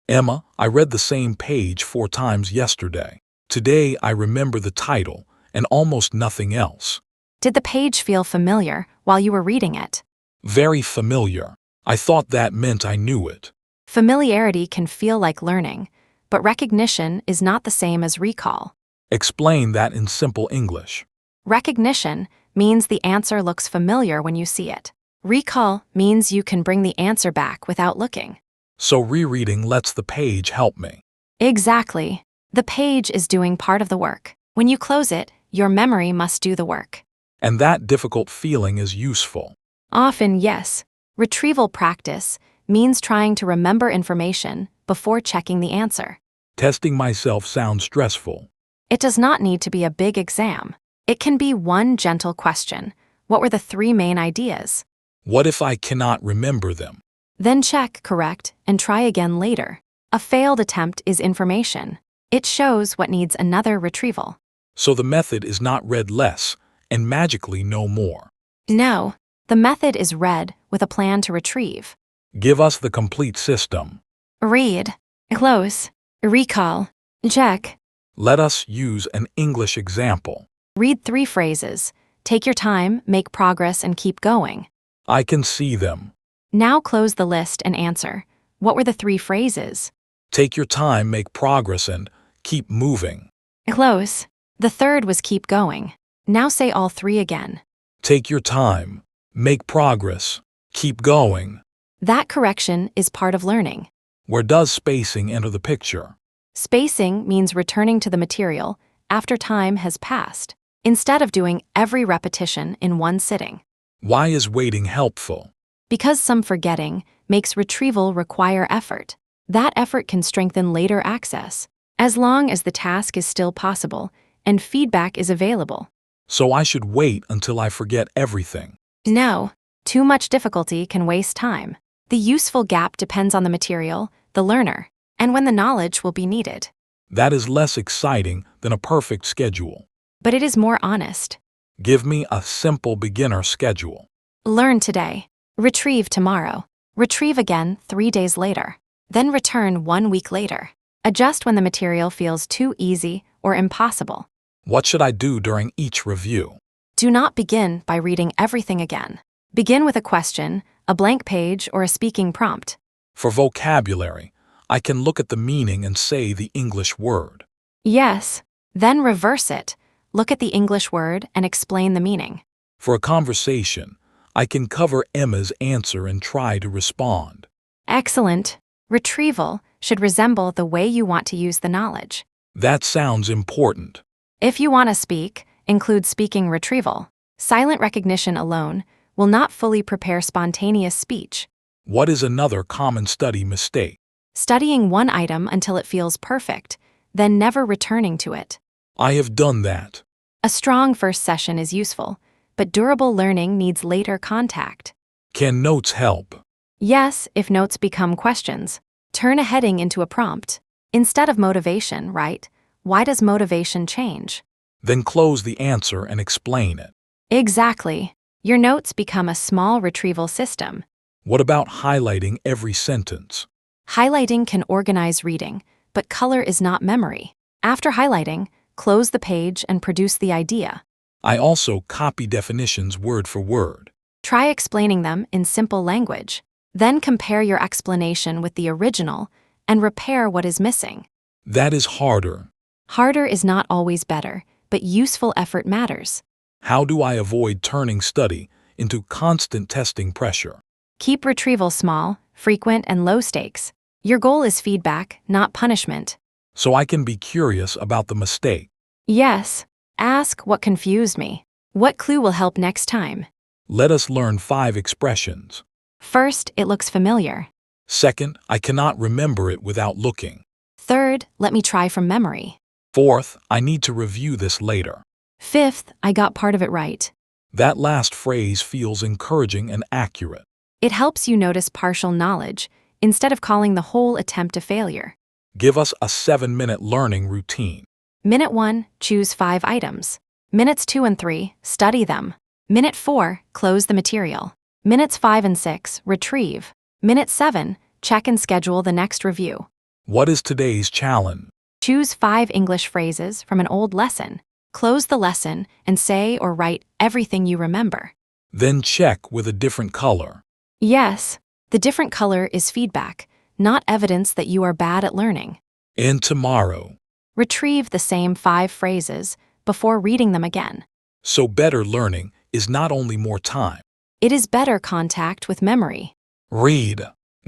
Emma, I read the same page 4 times yesterday. Today I remember the title and almost nothing else. Did the page feel familiar while you were reading it? Very familiar. I thought that meant I knew it. Familiarity can feel like learning, but recognition is not the same as recall. Explain that in simple English. Recognition means the answer looks familiar when you see it. Recall means you can bring the answer back without looking. So rereading lets the page help me. Exactly. The page is doing part of the work. When you close it, your memory must do the work. And that difficult feeling is useful. Often, yes. Retrieval practice means trying to remember information before checking the answer. Testing myself sounds stressful. It does not need to be a big exam. It can be one gentle question. What were the 3 main ideas? What if I cannot remember them? Then check, correct, and try again later. A failed attempt is information. It shows what needs another retrieval. So the method is not read less and magically no more. No, the method is read with a plan to retrieve. Give us the complete system. Read, close, recall, check. Let us use an English example. Read 3 phrases. Take your time, make progress, and keep going. I can see them. Now close the list and answer. What were the 3 phrases? Take your time, make progress, and keep moving. Close. The third was keep going. Now say all 3 again. Take your time, make progress, keep going. That correction is part of learning. Where does spacing enter the picture? Spacing means returning to the material after time has passed, instead of doing every repetition in one sitting. Why is waiting helpful? Because some forgetting makes retrieval require effort. That effort can strengthen later access, as long as the task is still possible and feedback is available. So I should wait until I forget everything. No, too much difficulty can waste time. The useful gap depends on the material, the learner, and when the knowledge will be needed. That is less exciting than a perfect schedule. But it is more honest. Give me a simple beginner schedule. Learn today. Retrieve tomorrow. Retrieve again 3 days later. Then return 1 week later. Adjust when the material feels too easy or impossible. What should I do during each review? Do not begin by reading everything again. Begin with a question, a blank page, or a speaking prompt. For vocabulary, I can look at the meaning and say the English word. Yes. Then reverse it. Look at the English word and explain the meaning. For a conversation, I can cover Emma's answer and try to respond. Excellent. Retrieval should resemble the way you want to use the knowledge. That sounds important. If you want to speak, include speaking retrieval. Silent recognition alone will not fully prepare spontaneous speech. What is another common study mistake? Studying one item until it feels perfect, then never returning to it. I have done that. A strong first session is useful, but durable learning needs later contact. Can notes help? Yes, if notes become questions. Turn a heading into a prompt. Instead of motivation, write, "Why does motivation change?" Then close the answer and explain it. Exactly. Your notes become a small retrieval system. What about highlighting every sentence? Highlighting can organize reading, but color is not memory. After highlighting, close the page and produce the idea. I also copy definitions word for word. Try explaining them in simple language. Then compare your explanation with the original and repair what is missing. That is harder. Harder is not always better, but useful effort matters. How do I avoid turning study into constant testing pressure? Keep retrieval small, frequent, and low stakes. Your goal is feedback, not punishment. So I can be curious about the mistake. Yes. Ask what confused me. What clue will help next time? Let us learn 5 expressions. First, it looks familiar. Second, I cannot remember it without looking. Third, let me try from memory. Fourth, I need to review this later. Fifth, I got part of it right. That last phrase feels encouraging and accurate. It helps you notice partial knowledge instead of calling the whole attempt a failure. Give us a 7-minute learning routine. Minute 1, choose 5 items. Minutes 2 and 3, study them. Minute 4, close the material. Minutes 5 and 6, retrieve. Minute 7, check and schedule the next review. What is today's challenge? Choose 5 English phrases from an old lesson. Close the lesson and say or write everything you remember. Then check with a different color. Yes, the different color is feedback, not evidence that you are bad at learning. And tomorrow. Retrieve the same 5 phrases before reading them again. So better learning is not only more time. It is better contact with memory. Read,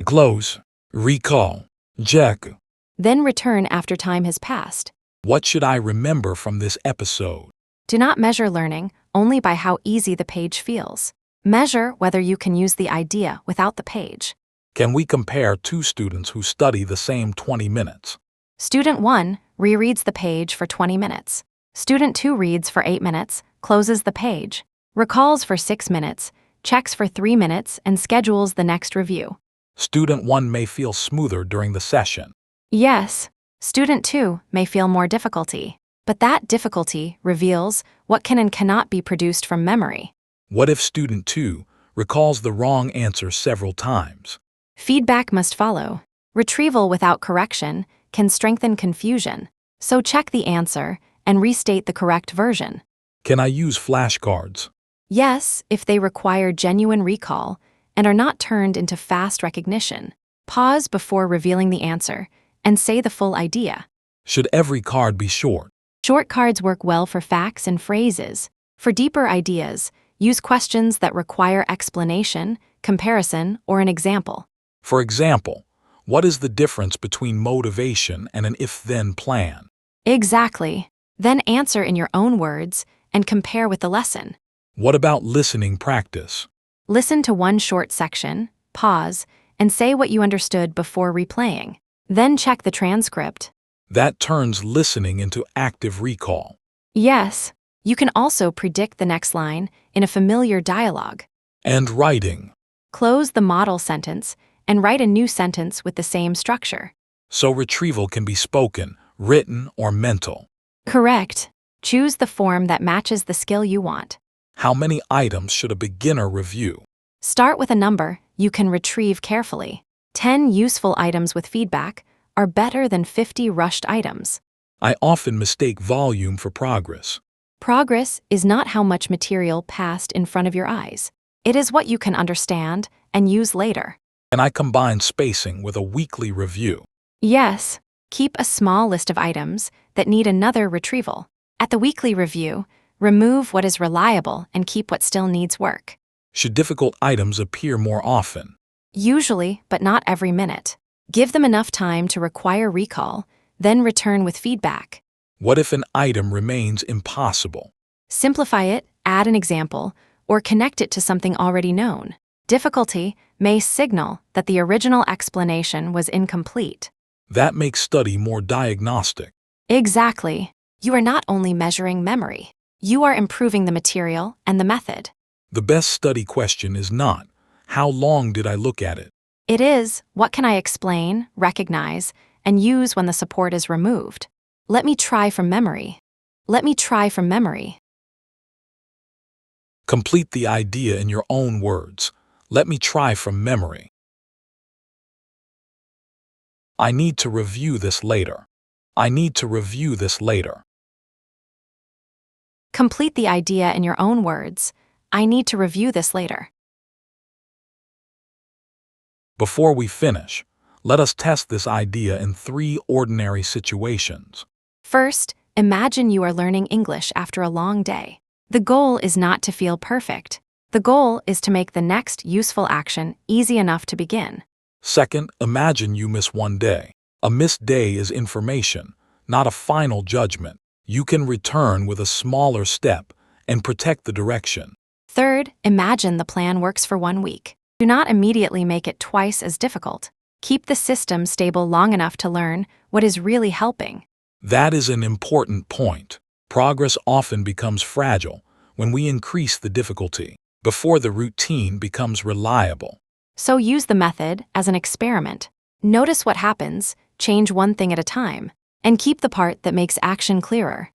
close, recall, check. Then return after time has passed. What should I remember from this episode? Do not measure learning only by how easy the page feels. Measure whether you can use the idea without the page. Can we compare 2 students who study the same 20 minutes? Student 1 rereads the page for 20 minutes. Student 2 reads for 8 minutes, closes the page, recalls for 6 minutes, checks for 3 minutes, and schedules the next review. Student 1 may feel smoother during the session. Yes, student 2 may feel more difficulty, but that difficulty reveals what can and cannot be produced from memory. What if student 2 recalls the wrong answer several times? Feedback must follow. Retrieval without correction can strengthen confusion, so check the answer and restate the correct version. Can I use flashcards? Yes, if they require genuine recall and are not turned into fast recognition. Pause before revealing the answer and say the full idea. Should every card be short? Short cards work well for facts and phrases. For deeper ideas, use questions that require explanation, comparison, or an example. For example, what is the difference between motivation and an if-then plan? Exactly. Then answer in your own words and compare with the lesson. What about listening practice? Listen to one short section, pause, and say what you understood before replaying. Then check the transcript. That turns listening into active recall. Yes, you can also predict the next line in a familiar dialogue. And writing. Close the model sentence and write a new sentence with the same structure. So retrieval can be spoken, written, or mental. Correct. Choose the form that matches the skill you want. How many items should a beginner review? Start with a number you can retrieve carefully. 10 useful items with feedback are better than 50 rushed items. I often mistake volume for progress. Progress is not how much material passed in front of your eyes. It is what you can understand and use later. Can I combine spacing with a weekly review? Yes, keep a small list of items that need another retrieval. At the weekly review, remove what is reliable and keep what still needs work. Should difficult items appear more often? Usually, but not every minute. Give them enough time to require recall, then return with feedback. What if an item remains impossible? Simplify it, add an example, or connect it to something already known. Difficulty may signal that the original explanation was incomplete. That makes study more diagnostic. Exactly. You are not only measuring memory, you are improving the material and the method. The best study question is not, how long did I look at it? It is, what can I explain, recognize, and use when the support is removed? Let me try from memory. Let me try from memory. Complete the idea in your own words. Let me try from memory. I need to review this later. I need to review this later. Complete the idea in your own words. I need to review this later. Before we finish, let us test this idea in 3 ordinary situations. First, imagine you are learning English after a long day. The goal is not to feel perfect. The goal is to make the next useful action easy enough to begin. Second, imagine you miss one day. A missed day is information, not a final judgment. You can return with a smaller step and protect the direction. Third, imagine the plan works for 1 week. Do not immediately make it twice as difficult. Keep the system stable long enough to learn what is really helping. That is an important point. Progress often becomes fragile when we increase the difficulty before the routine becomes reliable. So use the method as an experiment. Notice what happens, change one thing at a time, and keep the part that makes action clearer.